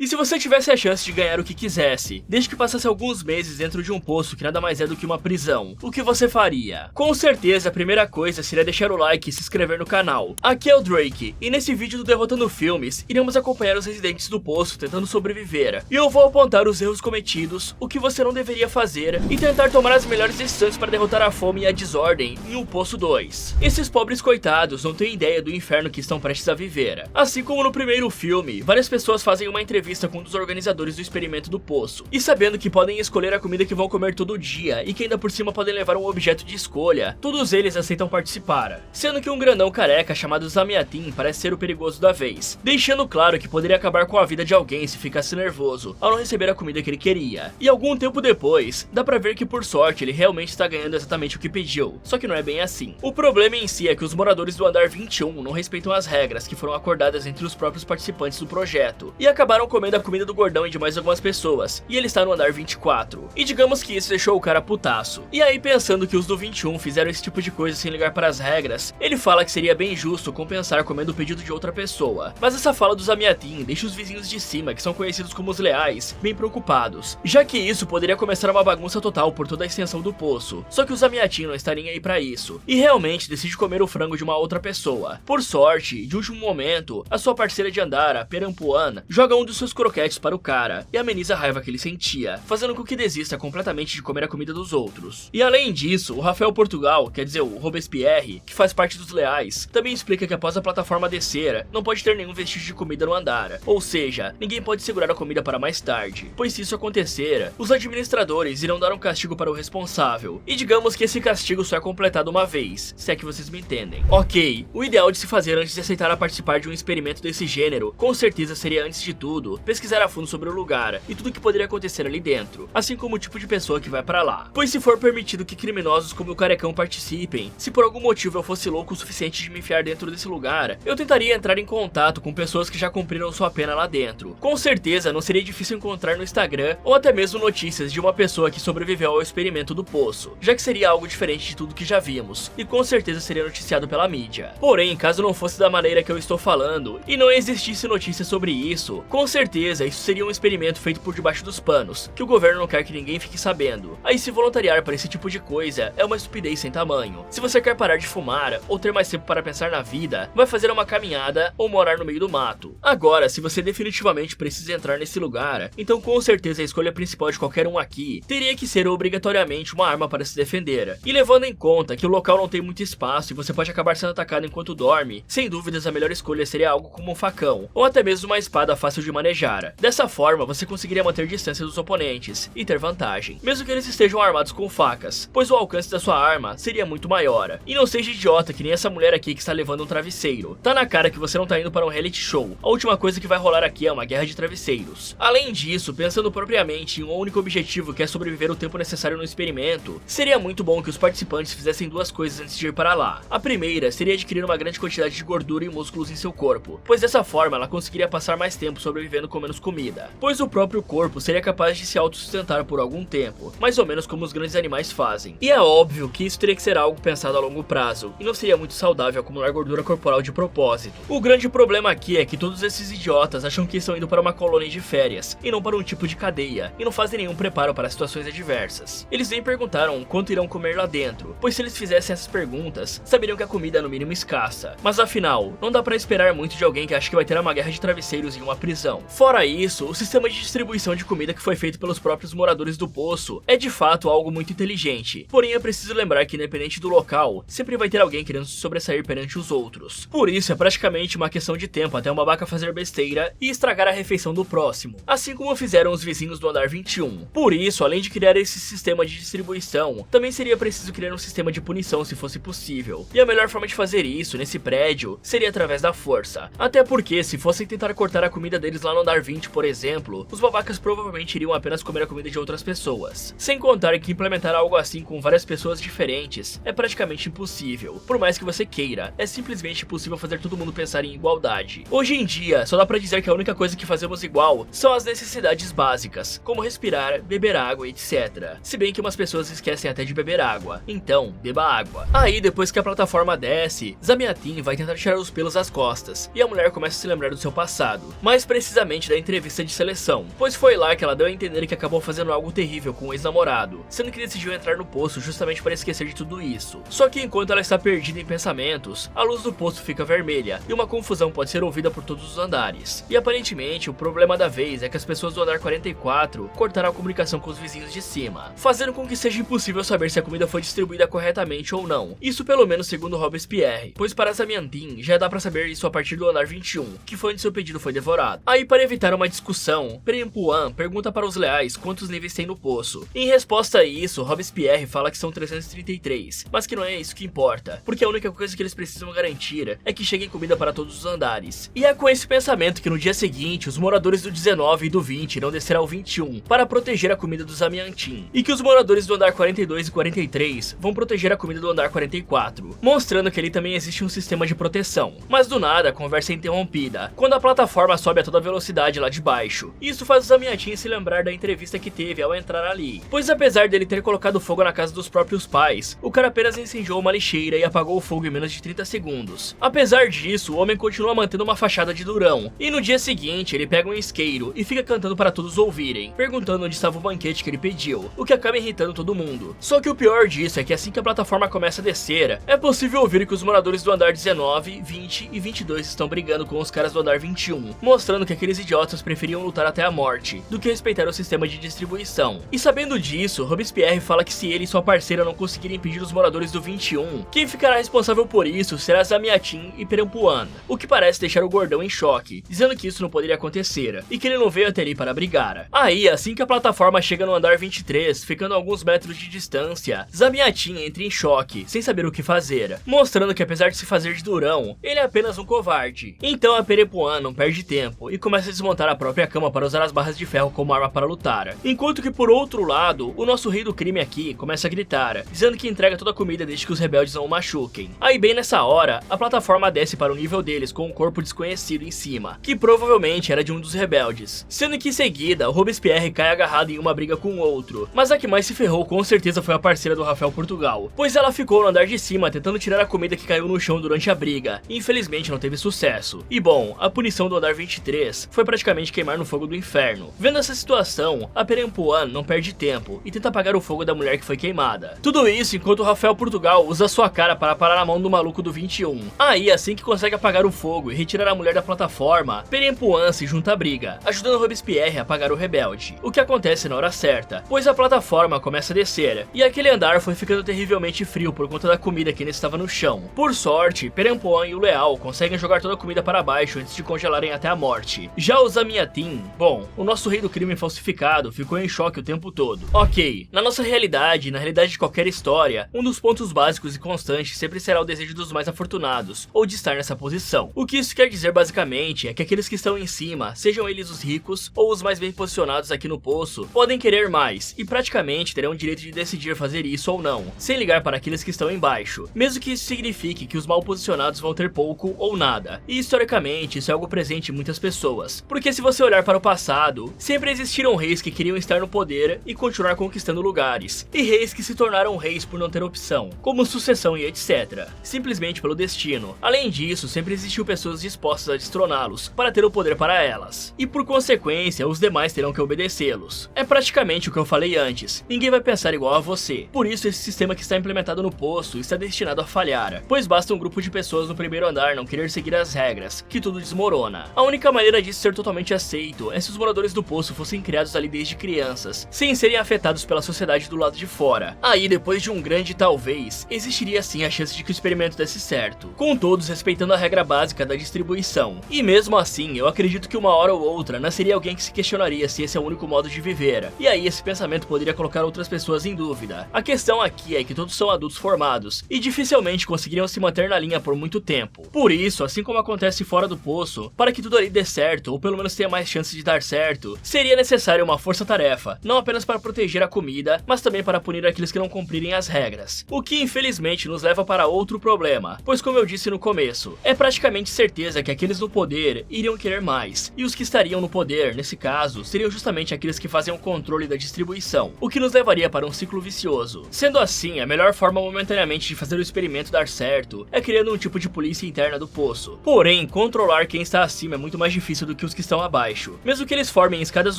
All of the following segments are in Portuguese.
E se você tivesse a chance de ganhar o que quisesse, desde que passasse alguns meses dentro de um poço que nada mais é do que uma prisão, o que você faria? Com certeza a primeira coisa seria deixar o like e se inscrever no canal. Aqui é o Drake, e nesse vídeo do Derrotando Filmes, iremos acompanhar os residentes do poço tentando sobreviver. E eu vou apontar os erros cometidos, o que você não deveria fazer, e tentar tomar as melhores decisões para derrotar a fome e a desordem em O Poço 2. Esses pobres coitados não têm ideia do inferno que estão prestes a viver. Assim como no primeiro filme, várias pessoas fazem uma entrevista com um dos organizadores do experimento do poço, e sabendo que podem escolher a comida que vão comer todo dia, e que ainda por cima podem levar um objeto de escolha, todos eles aceitam participar. Sendo que um grandão careca chamado Zamiatin parece ser o perigoso da vez, deixando claro que poderia acabar com a vida de alguém se ficasse nervoso ao não receber a comida que ele queria. E algum tempo depois, dá pra ver que por sorte ele realmente está ganhando exatamente o que pediu, só que não é bem assim. O problema em si é que os moradores do andar 21 não respeitam as regras que foram acordadas entre os próprios participantes do projeto, e acabaram comendo a comida do gordão e de mais algumas pessoas, e ele está no andar 24. E digamos que isso deixou o cara putaço. E aí, pensando que os do 21 fizeram esse tipo de coisa sem ligar para as regras, ele fala que seria bem justo compensar comendo o pedido de outra pessoa. Mas essa fala do Zamiatin deixa os vizinhos de cima, que são conhecidos como os leais, bem preocupados, já que isso poderia começar uma bagunça total por toda a extensão do poço. Só que o Zamiatin não está nem aí pra isso, e realmente decide comer o frango de uma outra pessoa. Por sorte, de último momento, a sua parceira de andar, a Perampuan, joga um dos seus croquetes para o cara, e ameniza a raiva que ele sentia, fazendo com que desista completamente de comer a comida dos outros. E além disso, o Rafael Portugal, quer dizer o Robespierre, que faz parte dos leais, também explica que após a plataforma descer, não pode ter nenhum vestígio de comida no andar, ou seja, ninguém pode segurar a comida para mais tarde, pois se isso acontecer, os administradores irão dar um castigo para o responsável, e digamos que esse castigo só é completado uma vez, se é que vocês me entendem. Ok, o ideal de se fazer antes de aceitar a participar de um experimento desse gênero, com certeza seria antes de tudo, pesquisar a fundo sobre o lugar, e tudo o que poderia acontecer ali dentro, assim como o tipo de pessoa que vai pra lá. Pois se for permitido que criminosos como o Carecão participem, se por algum motivo eu fosse louco o suficiente de me enfiar dentro desse lugar, eu tentaria entrar em contato com pessoas que já cumpriram sua pena lá dentro. Com certeza não seria difícil encontrar no Instagram, ou até mesmo notícias de uma pessoa que sobreviveu ao experimento do poço, já que seria algo diferente de tudo que já vimos, e com certeza seria noticiado pela mídia. Porém, caso não fosse da maneira que eu estou falando, e não existisse notícia sobre isso, com certeza isso seria um experimento feito por debaixo dos panos, que o governo não quer que ninguém fique sabendo. Aí se voluntariar para esse tipo de coisa é uma estupidez sem tamanho. Se você quer parar de fumar, ou ter mais tempo para pensar na vida, vai fazer uma caminhada ou morar no meio do mato. Agora, se você definitivamente precisa entrar nesse lugar, então com certeza a escolha principal de qualquer um aqui teria que ser obrigatoriamente uma arma para se defender. E levando em conta que o local não tem muito espaço e você pode acabar sendo atacado enquanto dorme, sem dúvidas a melhor escolha seria algo como um facão, ou até mesmo uma espada fácil de manejar. Dessa forma, você conseguiria manter distância dos oponentes e ter vantagem, mesmo que eles estejam armados com facas, pois o alcance da sua arma seria muito maior. E não seja idiota que nem essa mulher aqui que está levando um travesseiro. Tá na cara que você não tá indo para um reality show. A última coisa que vai rolar aqui é uma guerra de travesseiros. Além disso, pensando propriamente em um único objetivo, que é sobreviver o tempo necessário no experimento, seria muito bom que os participantes fizessem duas coisas antes de ir para lá. A primeira seria adquirir uma grande quantidade de gordura e músculos em seu corpo, pois dessa forma ela conseguiria passar mais tempo sobrevivendo com menos comida, pois o próprio corpo seria capaz de se autossustentar por algum tempo, mais ou menos como os grandes animais fazem. E é óbvio que isso teria que ser algo pensado a longo prazo, e não seria muito saudável acumular gordura corporal de propósito. O grande problema aqui é que todos esses idiotas acham que estão indo para uma colônia de férias, e não para um tipo de cadeia, e não fazem nenhum preparo para situações adversas. Eles nem perguntaram quanto irão comer lá dentro, pois se eles fizessem essas perguntas, saberiam que a comida é no mínimo escassa. Mas afinal, não dá para esperar muito de alguém que acha que vai ter uma guerra de travesseiros em uma prisão. Fora isso, o sistema de distribuição de comida que foi feito pelos próprios moradores do poço é de fato algo muito inteligente. Porém, é preciso lembrar que independente do local, sempre vai ter alguém querendo se sobressair perante os outros. Por isso, é praticamente uma questão de tempo até uma vaca fazer besteira e estragar a refeição do próximo, assim como fizeram os vizinhos do andar 21. Por isso, além de criar esse sistema de distribuição, também seria preciso criar um sistema de punição se fosse possível. E a melhor forma de fazer isso nesse prédio seria através da força. Até porque, se fossem tentar cortar a comida deles lá no andar 20, por exemplo, os babacas provavelmente iriam apenas comer a comida de outras pessoas. Sem contar que implementar algo assim com várias pessoas diferentes é praticamente impossível. Por mais que você queira, é simplesmente impossível fazer todo mundo pensar em igualdade. Hoje em dia, só dá pra dizer que a única coisa que fazemos igual são as necessidades básicas, como respirar, beber água, etc. Se bem que umas pessoas esquecem até de beber água, então beba água. Aí, depois que a plataforma desce, Zamiatin vai tentar tirar os pelos das costas, e a mulher começa a se lembrar do seu passado. Mais precisamente, diretamente da entrevista de seleção, pois foi lá que ela deu a entender que acabou fazendo algo terrível com o ex-namorado, sendo que decidiu entrar no poço justamente para esquecer de tudo isso. Só que enquanto ela está perdida em pensamentos, a luz do poço fica vermelha e uma confusão pode ser ouvida por todos os andares. E aparentemente o problema da vez é que as pessoas do andar 44 cortaram a comunicação com os vizinhos de cima, fazendo com que seja impossível saber se a comida foi distribuída corretamente ou não. Isso pelo menos segundo Robespierre, pois para Zamiatin já dá pra saber isso a partir do andar 21, que foi onde seu pedido foi devorado. Aí, para evitar uma discussão, Perempuan pergunta para os leais quantos níveis tem no poço. Em resposta a isso, Robespierre fala que são 333, mas que não é isso que importa, porque a única coisa que eles precisam garantir é que chegue comida para todos os andares. E é com esse pensamento que no dia seguinte, os moradores do 19 e do 20 irão descer ao 21 para proteger a comida do Zamiatin, e que os moradores do andar 42 e 43 vão proteger a comida do andar 44, mostrando que ali também existe um sistema de proteção. Mas do nada, a conversa é interrompida, quando a plataforma sobe a toda velocidade lá de baixo. Isso faz o Zamiatin se lembrar da entrevista que teve ao entrar ali, pois apesar dele ter colocado fogo na casa dos próprios pais, o cara apenas incendiou uma lixeira e apagou o fogo em menos de 30 segundos. Apesar disso, o homem continua mantendo uma fachada de durão, e no dia seguinte ele pega um isqueiro e fica cantando para todos ouvirem, perguntando onde estava o banquete que ele pediu, o que acaba irritando todo mundo. Só que o pior disso é que assim que a plataforma começa a descer, é possível ouvir que os moradores do andar 19, 20 e 22 estão brigando com os caras do andar 21, mostrando que aqueles idiotas preferiam lutar até a morte do que respeitar o sistema de distribuição. E sabendo disso, Robespierre fala que se ele e sua parceira não conseguirem impedir os moradores do 21, quem ficará responsável por isso será Zamiatin e Perempuan, o que parece deixar o gordão em choque, dizendo que isso não poderia acontecer e que ele não veio até ali para brigar. Aí, assim que a plataforma chega no andar 23, ficando a alguns metros de distância, Zamiatin entra em choque, sem saber o que fazer, mostrando que apesar de se fazer de durão, ele é apenas um covarde. Então a Perempuan não perde tempo e começa a desmontar a própria cama para usar as barras de ferro como arma para lutar, enquanto que por outro lado, o nosso rei do crime aqui começa a gritar, dizendo que entrega toda a comida desde que os rebeldes não o machuquem. Aí bem nessa hora, a plataforma desce para o nível deles com um corpo desconhecido em cima, que provavelmente era de um dos rebeldes, sendo que em seguida, o Robespierre cai agarrado em uma briga com outro, mas a que mais se ferrou com certeza foi a parceira do Rafael Portugal, pois ela ficou no andar de cima tentando tirar a comida que caiu no chão durante a briga, e infelizmente não teve sucesso. E bom, a punição do andar 23 foi praticamente queimar no fogo do inferno. Vendo essa situação, a Perempuan não perde tempo e tenta apagar o fogo da mulher que foi queimada. Tudo isso enquanto o Rafael Portugal usa sua cara para parar a mão do maluco do 21. Aí, assim que consegue apagar o fogo e retirar a mulher da plataforma, Perempuan se junta à briga, ajudando Robespierre a apagar o rebelde. O que acontece na hora certa, pois a plataforma começa a descer, e aquele andar foi ficando terrivelmente frio por conta da comida que ainda estava no chão. Por sorte, Perempuan e o Leal conseguem jogar toda a comida para baixo antes de congelarem até a morte. Já o Zamiatin, bom, o nosso rei do crime falsificado ficou em choque o tempo todo. Ok, na nossa realidade, na realidade de qualquer história, um dos pontos básicos e constantes sempre será o desejo dos mais afortunados, ou de estar nessa posição. O que isso quer dizer basicamente é que aqueles que estão em cima, sejam eles os ricos ou os mais bem posicionados aqui no poço, podem querer mais e praticamente terão o direito de decidir fazer isso ou não, sem ligar para aqueles que estão embaixo, mesmo que isso signifique que os mal posicionados vão ter pouco ou nada. E historicamente isso é algo presente em muitas pessoas, porque se você olhar para o passado, sempre existiram reis que queriam estar no poder e continuar conquistando lugares, e reis que se tornaram reis por não ter opção, como sucessão e etc, simplesmente pelo destino. Além disso, sempre existiu pessoas dispostas a destroná-los para ter o poder para elas, e por consequência os demais terão que obedecê-los. É praticamente o que eu falei antes, ninguém vai pensar igual a você. Por isso esse sistema que está implementado no poço está destinado a falhar, pois basta um grupo de pessoas no primeiro andar não querer seguir as regras, que tudo desmorona. A única maneira disso ser totalmente aceito é se os moradores do poço fossem criados ali desde crianças, sem serem afetados pela sociedade do lado de fora. Aí, depois de um grande talvez, existiria sim a chance de que o experimento desse certo, com todos respeitando a regra básica da distribuição. E mesmo assim, eu acredito que uma hora ou outra nasceria alguém que se questionaria se esse é o único modo de viver, e aí esse pensamento poderia colocar outras pessoas em dúvida. A questão aqui é que todos são adultos formados, e dificilmente conseguiriam se manter na linha por muito tempo. Por isso, assim como acontece fora do poço, para que tudo ali dê certo, ou pelo menos tenha mais chance de dar certo, seria necessária uma força-tarefa, não apenas para proteger a comida, mas também para punir aqueles que não cumprirem as regras. O que infelizmente nos leva para outro problema, pois como eu disse no começo, é praticamente certeza que aqueles no poder iriam querer mais, e os que estariam no poder, nesse caso, seriam justamente aqueles que fazem o controle da distribuição, o que nos levaria para um ciclo vicioso. Sendo assim, a melhor forma momentaneamente de fazer o experimento dar certo é criando um tipo de polícia interna do poço. Porém, controlar quem está acima é muito mais difícil do que que os que estão abaixo. Mesmo que eles formem escadas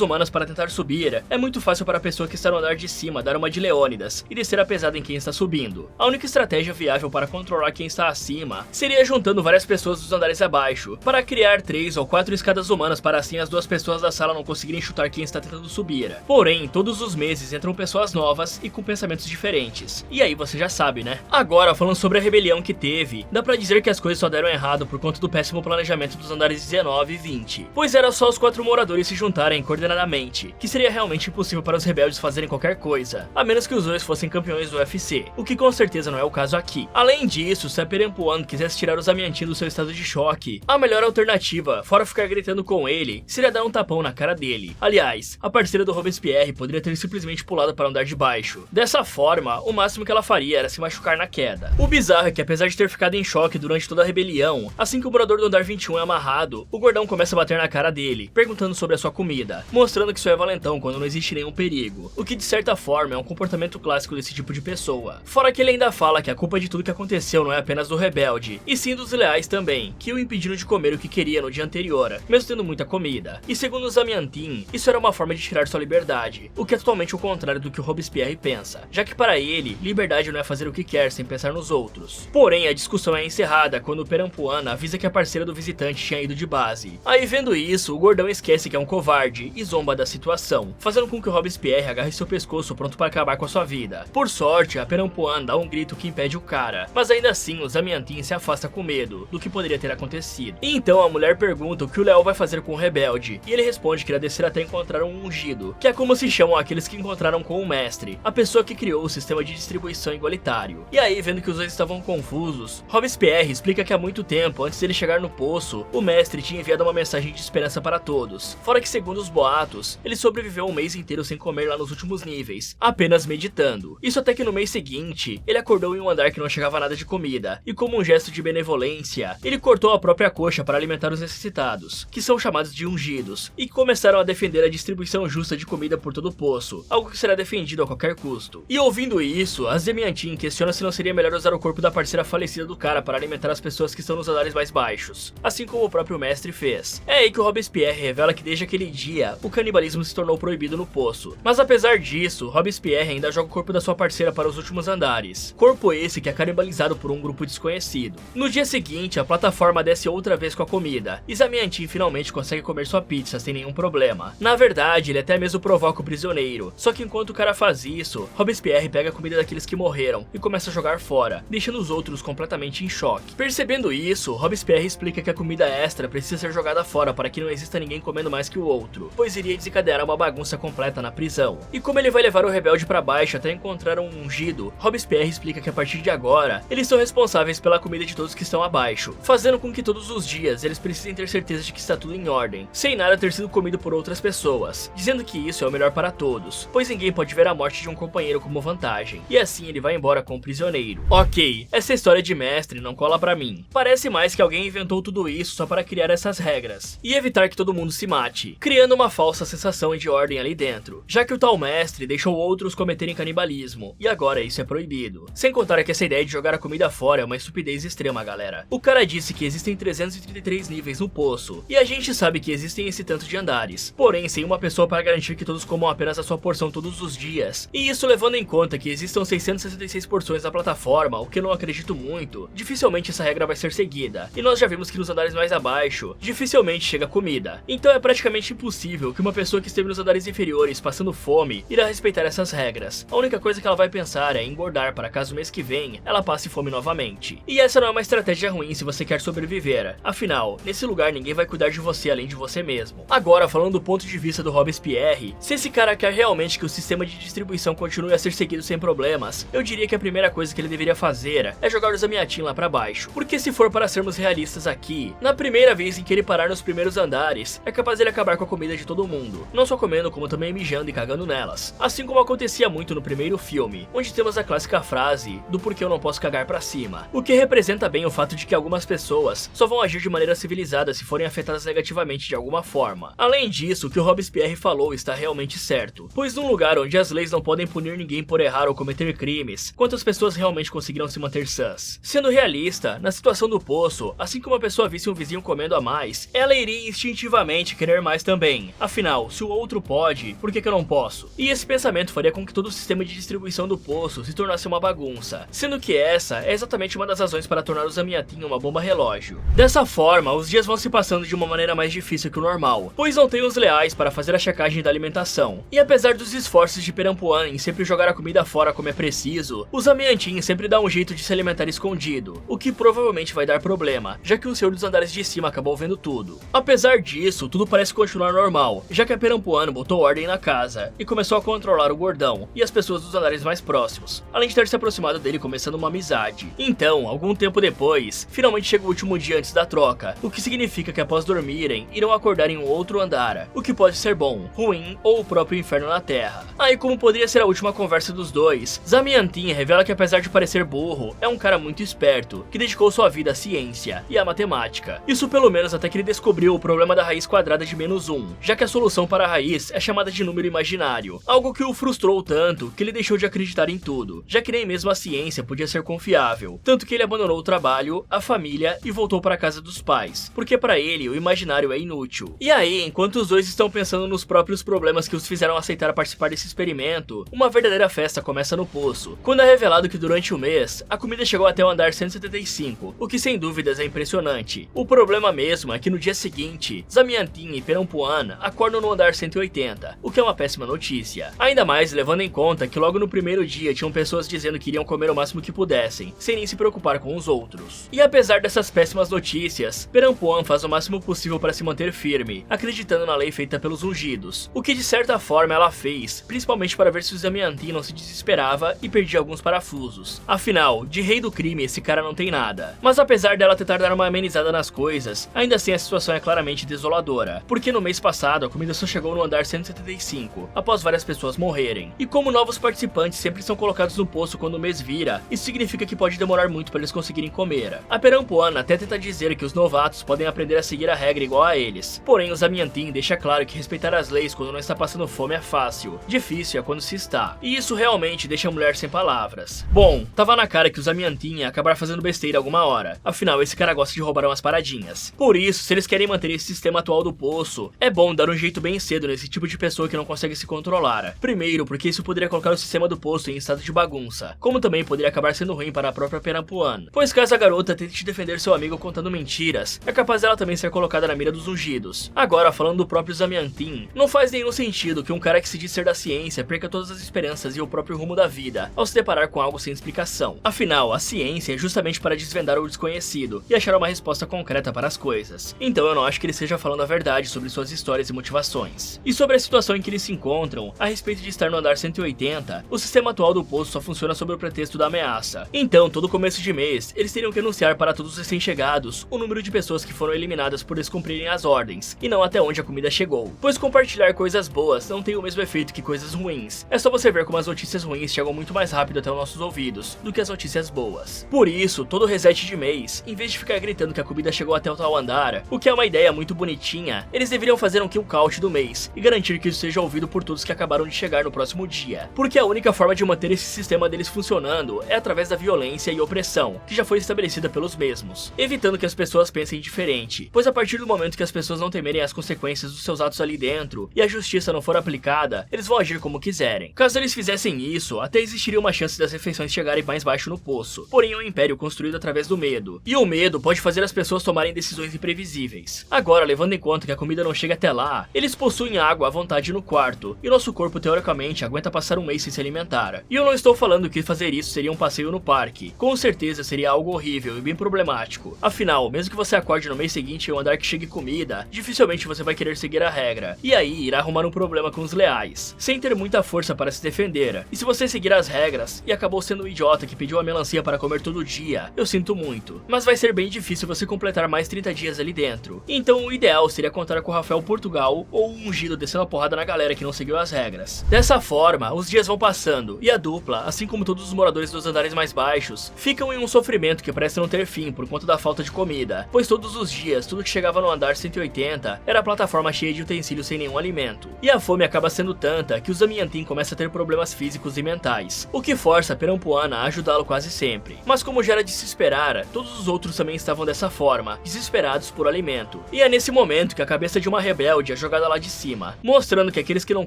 humanas para tentar subir, é muito fácil para a pessoa que está no andar de cima dar uma de Leônidas e descer a pesada em quem está subindo. A única estratégia viável para controlar quem está acima seria juntando várias pessoas dos andares abaixo, para criar 3 ou 4 escadas humanas para assim as duas pessoas da sala não conseguirem chutar quem está tentando subir. Porém, todos os meses entram pessoas novas e com pensamentos diferentes. E aí você já sabe, né? Agora, falando sobre a rebelião que teve, dá pra dizer que as coisas só deram errado por conta do péssimo planejamento dos andares 19 e 20. Pois era só os 4 moradores se juntarem coordenadamente, que seria realmente impossível para os rebeldes fazerem qualquer coisa, a menos que os dois fossem campeões do UFC, o que com certeza não é o caso aqui. Além disso, se a Perempuan quisesse tirar os Amiantin do seu estado de choque, a melhor alternativa, fora ficar gritando com ele, seria dar um tapão na cara dele. Aliás, a parceira do Robespierre poderia ter simplesmente pulado para o andar de baixo. Dessa forma, o máximo que ela faria era se machucar na queda. O bizarro é que apesar de ter ficado em choque durante toda a rebelião, assim que o morador do andar 21 é amarrado, o gordão começa a bater na cara dele, perguntando sobre a sua comida, mostrando que só é valentão quando não existe nenhum perigo, o que de certa forma é um comportamento clássico desse tipo de pessoa. Fora que ele ainda fala que a culpa de tudo que aconteceu não é apenas do rebelde, e sim dos leais também, que o impediram de comer o que queria no dia anterior, mesmo tendo muita comida. E segundo os Amiantin, isso era uma forma de tirar sua liberdade, o que é totalmente o contrário do que o Robespierre pensa, já que para ele, liberdade não é fazer o que quer sem pensar nos outros. Porém, a discussão é encerrada quando o Perempuan avisa que a parceira do visitante tinha ido de base. Aí vendo isso, o gordão esquece que é um covarde e zomba da situação, fazendo com que o Robespierre agarre seu pescoço pronto para acabar com a sua vida. Por sorte, a Perempuan dá um grito que impede o cara, mas ainda assim os Amiantin se afasta com medo do que poderia ter acontecido. E então a mulher pergunta o que o Leal vai fazer com o rebelde, e ele responde que irá descer até encontrar um ungido, que é como se chamam aqueles que encontraram com o mestre, a pessoa que criou o sistema de distribuição igualitário. E aí, vendo que os dois estavam confusos, Robespierre explica que há muito tempo, antes dele chegar no poço, o mestre tinha enviado uma mensagem de esperança para todos, fora que segundo os boatos, ele sobreviveu um mês inteiro sem comer lá nos últimos níveis, apenas meditando. Isso até que no mês seguinte, ele acordou em um andar que não chegava nada de comida, e como um gesto de benevolência, ele cortou a própria coxa para alimentar os necessitados, que são chamados de ungidos, e começaram a defender a distribuição justa de comida por todo o poço, algo que será defendido a qualquer custo. E ouvindo isso, as Amiantin questionam se não seria melhor usar o corpo da parceira falecida do cara para alimentar as pessoas que estão nos andares mais baixos, assim como o próprio mestre fez. É aí que o Robespierre revela que desde aquele dia, o canibalismo se tornou proibido no poço. Mas apesar disso, Robespierre ainda joga o corpo da sua parceira para os últimos andares, corpo esse que é canibalizado por um grupo desconhecido. No dia seguinte, a plataforma desce outra vez com a comida, e Amiantin finalmente consegue comer sua pizza sem nenhum problema. Na verdade, ele até mesmo provoca o prisioneiro, só que enquanto o cara faz isso, Robespierre pega a comida daqueles que morreram e começa a jogar fora, deixando os outros completamente em choque. Percebendo isso, Robespierre explica que a comida extra precisa ser jogada fora para que não exista ninguém comendo mais que o outro, pois iria desencadear uma bagunça completa na prisão. E como ele vai levar o rebelde para baixo até encontrar um ungido, Robespierre explica que a partir de agora, eles são responsáveis pela comida de todos que estão abaixo, fazendo com que todos os dias eles precisem ter certeza de que está tudo em ordem, sem nada ter sido comido por outras pessoas, dizendo que isso é o melhor para todos, pois ninguém pode ver a morte de um companheiro como vantagem, e assim ele vai embora com o prisioneiro. Ok, essa história de mestre não cola pra mim. Parece mais que alguém inventou tudo isso só para criar essas regras, e evitar que todo mundo se mate, criando uma falsa sensação de ordem ali dentro, já que o tal mestre deixou outros cometerem canibalismo, e agora isso é proibido. Sem contar que essa ideia de jogar a comida fora é uma estupidez extrema, galera. O cara disse que existem 333 níveis no poço, e a gente sabe que existem esse tanto de andares, porém sem uma pessoa para garantir que todos comam apenas a sua porção todos os dias, e isso levando em conta que existam 666 porções na plataforma, o que eu não acredito muito, dificilmente essa regra vai ser seguida, e nós já vimos que nos andares mais abaixo, dificilmente chega comida, então é praticamente impossível que uma pessoa que esteve nos andares inferiores passando fome irá respeitar essas regras. A única coisa que ela vai pensar é engordar para caso mês que vem ela passe fome novamente. E essa não é uma estratégia ruim se você quer sobreviver, afinal, nesse lugar ninguém vai cuidar de você além de você mesmo. Agora, falando do ponto de vista do Robespierre, se esse cara quer realmente que o sistema de distribuição continue a ser seguido sem problemas, eu diria que a primeira coisa que ele deveria fazer é jogar os Amiantin lá pra baixo, porque se for para sermos realistas aqui, na primeira vez em que ele parar nos primeiros andares, é capaz de ele acabar com a comida de todo mundo, não só comendo como também mijando e cagando nelas, assim como acontecia muito no primeiro filme, onde temos a clássica frase do porquê eu não posso cagar pra cima, o que representa bem o fato de que algumas pessoas só vão agir de maneira civilizada se forem afetadas negativamente de alguma forma. Além disso, o que o Robespierre falou está realmente certo, pois num lugar onde as leis não podem punir ninguém por errar ou cometer crimes, quantas pessoas realmente conseguirão se manter sãs? Sendo realista, na situação do poço, assim que uma pessoa visse um vizinho comendo a mais, ela iria iria instintivamente querer mais também. Afinal, se o outro pode, por que eu não posso? E esse pensamento faria com que todo o sistema de distribuição do poço se tornasse uma bagunça, sendo que essa é exatamente uma das razões para tornar o Zamiatin uma bomba relógio. Dessa forma, os dias vão se passando de uma maneira mais difícil que o normal, pois não tem os leais para fazer a checagem da alimentação. E apesar dos esforços de Perampuan em sempre jogar a comida fora como é preciso, o Zamiatin sempre dá um jeito de se alimentar escondido, o que provavelmente vai dar problema, já que o senhor dos andares de cima acabou vendo tudo. Apesar disso, tudo parece continuar normal, já que a Perampuan botou ordem na casa e começou a controlar o gordão e as pessoas dos andares mais próximos, além de ter se aproximado dele começando uma amizade. Então, algum tempo depois, finalmente chega o último dia antes da troca, o que significa que após dormirem, irão acordar em um outro andar, o que pode ser bom, ruim ou o próprio inferno na Terra. Aí, como poderia ser a última conversa dos dois, Zamiatin revela que apesar de parecer burro, é um cara muito esperto, que dedicou sua vida à ciência e à matemática. Isso pelo menos até que ele descobriu o problema da raiz quadrada de -1, já que a solução para a raiz é chamada de número imaginário, algo que o frustrou tanto que ele deixou de acreditar em tudo, já que nem mesmo a ciência podia ser confiável, tanto que ele abandonou o trabalho, a família e voltou para a casa dos pais, porque para ele o imaginário é inútil. E aí, enquanto os dois estão pensando nos próprios problemas que os fizeram aceitar participar desse experimento, uma verdadeira festa começa no poço, quando é revelado que durante o mês, a comida chegou até o andar 175, o que sem dúvidas é impressionante. O problema mesmo é que no dia seguinte, Zamiatin e Perampuan acordam no andar 180, o que é uma péssima notícia. Ainda mais levando em conta que logo no primeiro dia tinham pessoas dizendo que iriam comer o máximo que pudessem, sem nem se preocupar com os outros. E apesar dessas péssimas notícias, Perampuan faz o máximo possível para se manter firme, acreditando na lei feita pelos ungidos, o que de certa forma ela fez, principalmente para ver se o Zamiatin não se desesperava e perdia alguns parafusos. Afinal, de rei do crime esse cara não tem nada. Mas apesar dela tentar dar uma amenizada nas coisas, ainda assim a situação é claramente desoladora, porque no mês passado a comida só chegou no andar 175, após várias pessoas morrerem. E como novos participantes sempre são colocados no poço quando o mês vira, isso significa que pode demorar muito para eles conseguirem comer. A Perampuan até tenta dizer que os novatos podem aprender a seguir a regra igual a eles, porém o Zamiatin deixa claro que respeitar as leis quando não está passando fome é fácil, difícil é quando se está. E isso realmente deixa a mulher sem palavras. Bom, tava na cara que o Zamiatin ia acabar fazendo besteira alguma hora, afinal esse cara gosta de roubar umas paradinhas. Por isso, se eles querem manter esse sistema atual do poço, é bom dar um jeito bem cedo nesse tipo de pessoa que não consegue se controlar. Primeiro, porque isso poderia colocar o sistema do poço em estado de bagunça, como também poderia acabar sendo ruim para a própria Perampuan, pois caso a garota tente defender seu amigo contando mentiras, é capaz dela também ser colocada na mira dos ungidos. Agora, falando do próprio Zamiatin, não faz nenhum sentido que um cara que se diz ser da ciência perca todas as esperanças e o próprio rumo da vida, ao se deparar com algo sem explicação. Afinal, a ciência é justamente para desvendar o desconhecido e achar uma resposta concreta para as coisas. Então eu não acho que ele esteja falando a verdade sobre suas histórias e motivações. E sobre a situação em que eles se encontram, a respeito de estar no andar 180, o sistema atual do poço só funciona sob o pretexto da ameaça. Então, todo começo de mês, eles teriam que anunciar para todos os recém-chegados o número de pessoas que foram eliminadas por descumprirem as ordens, e não até onde a comida chegou. Pois compartilhar coisas boas não tem o mesmo efeito que coisas ruins. É só você ver como as notícias ruins chegam muito mais rápido até os nossos ouvidos do que as notícias boas. Por isso, todo reset de mês, em vez de ficar gritando que a comida chegou até o tal andar, o que é uma ideia muito bonitinha, eles deveriam fazer um kill count do mês e garantir que isso seja ouvido por todos que acabaram de chegar no próximo dia. Porque a única forma de manter esse sistema deles funcionando é através da violência e opressão, que já foi estabelecida pelos mesmos, evitando que as pessoas pensem diferente, pois a partir do momento que as pessoas não temerem as consequências dos seus atos ali dentro e a justiça não for aplicada, eles vão agir como quiserem. Caso eles fizessem isso, até existiria uma chance das refeições chegarem mais baixo no poço, porém é um império construído através do medo, e o medo pode fazer as pessoas tomarem decisões imprevisíveis. Agora, levando em conta que a comida não chega até lá, eles possuem água à vontade no quarto, e nosso corpo teoricamente aguenta passar um mês sem se alimentar. E eu não estou falando que fazer isso seria um passeio no parque, com certeza seria algo horrível e bem problemático. Afinal, mesmo que você acorde no mês seguinte em um andar que chegue comida, dificilmente você vai querer seguir a regra, e aí irá arrumar um problema com os leais, sem ter muita força para se defender. E se você seguir as regras e acabou sendo um idiota que pediu a melancia para comer todo dia, eu sinto muito, mas vai ser bem difícil você completar mais 30 dias ali dentro. Então o ideal seria contar com o Rafael Portugal ou o Ungido descendo a porrada na galera que não seguiu as regras. Dessa forma, os dias vão passando e a dupla, assim como todos os moradores dos andares mais baixos, ficam em um sofrimento que parece não ter fim por conta da falta de comida, pois todos os dias tudo que chegava no andar 180 era a plataforma cheia de utensílios sem nenhum alimento. E a fome acaba sendo tanta que o Zamiatin começa a ter problemas físicos e mentais, o que força a Perampuan a ajudá-lo quase sempre. Mas como já era de se esperar, todos os outros também estavam dessa forma, desesperados por alimento. certo. E é nesse momento que a cabeça de uma rebelde é jogada lá de cima, mostrando que aqueles que não